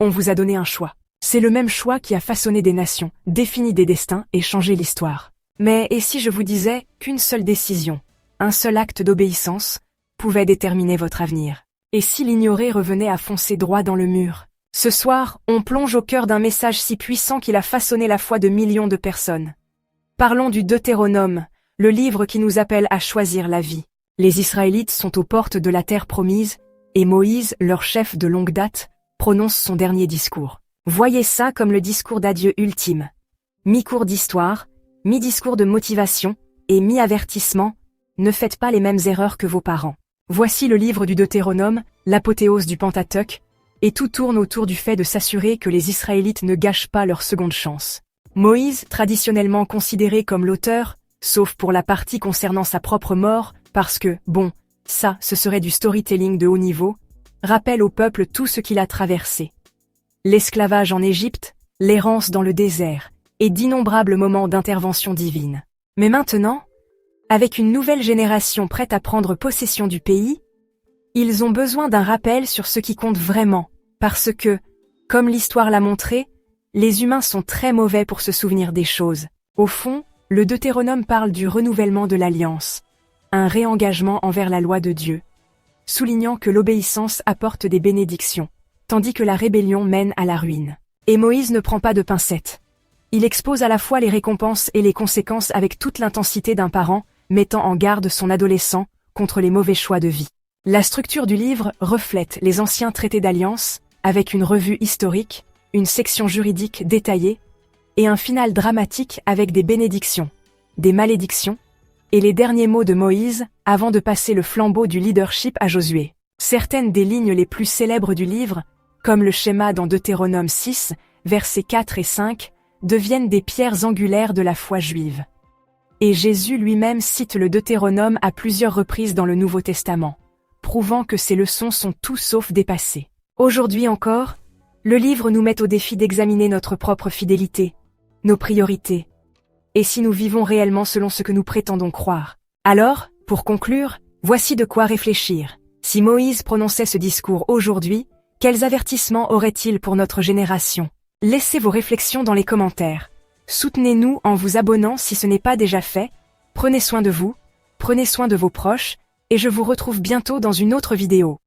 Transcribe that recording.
On vous a donné un choix. C'est le même choix qui a façonné des nations, défini des destins et changé l'histoire. Mais et si je vous disais qu'une seule décision, un seul acte d'obéissance, pouvait déterminer votre avenir? Et si l'ignorer revenait à foncer droit dans le mur? Ce soir, on plonge au cœur d'un message si puissant qu'il a façonné la foi de millions de personnes. Parlons du Deutéronome, le livre qui nous appelle à choisir la vie. Les Israélites sont aux portes de la terre promise, et Moïse, leur chef de longue date, prononce son dernier discours. Voyez ça comme le discours d'adieu ultime. Mi-cours d'histoire, mi-discours de motivation, et mi-avertissement, ne faites pas les mêmes erreurs que vos parents. Voici le livre du Deutéronome, l'apothéose du Pentateuque, et tout tourne autour du fait de s'assurer que les Israélites ne gâchent pas leur seconde chance. Moïse, traditionnellement considéré comme l'auteur, sauf pour la partie concernant sa propre mort, parce que, bon, ça, ce serait du storytelling de haut niveau, rappelle au peuple tout ce qu'il a traversé. L'esclavage en Égypte, l'errance dans le désert, et d'innombrables moments d'intervention divine. Mais maintenant, avec une nouvelle génération prête à prendre possession du pays, ils ont besoin d'un rappel sur ce qui compte vraiment, parce que, comme l'histoire l'a montré, les humains sont très mauvais pour se souvenir des choses. Au fond, le Deutéronome parle du renouvellement de l'alliance, un réengagement envers la loi de Dieu, soulignant que l'obéissance apporte des bénédictions, tandis que la rébellion mène à la ruine. Et Moïse ne prend pas de pincettes. Il expose à la fois les récompenses et les conséquences avec toute l'intensité d'un parent, mettant en garde son adolescent contre les mauvais choix de vie. La structure du livre reflète les anciens traités d'alliance, avec une revue historique, une section juridique détaillée, et un final dramatique avec des bénédictions, des malédictions, et les derniers mots de Moïse avant de passer le flambeau du leadership à Josué. Certaines des lignes les plus célèbres du livre, comme le schéma dans Deutéronome 6, versets 4 et 5, deviennent des pierres angulaires de la foi juive. Et Jésus lui-même cite le Deutéronome à plusieurs reprises dans le Nouveau Testament, prouvant que ces leçons sont tout sauf dépassées. Aujourd'hui encore, le livre nous met au défi d'examiner notre propre fidélité, nos priorités, et si nous vivons réellement selon ce que nous prétendons croire. Alors, pour conclure, voici de quoi réfléchir. Si Moïse prononçait ce discours aujourd'hui, quels avertissements aurait-il pour notre génération? Laissez vos réflexions dans les commentaires. Soutenez-nous en vous abonnant si ce n'est pas déjà fait. Prenez soin de vous, prenez soin de vos proches, et je vous retrouve bientôt dans une autre vidéo.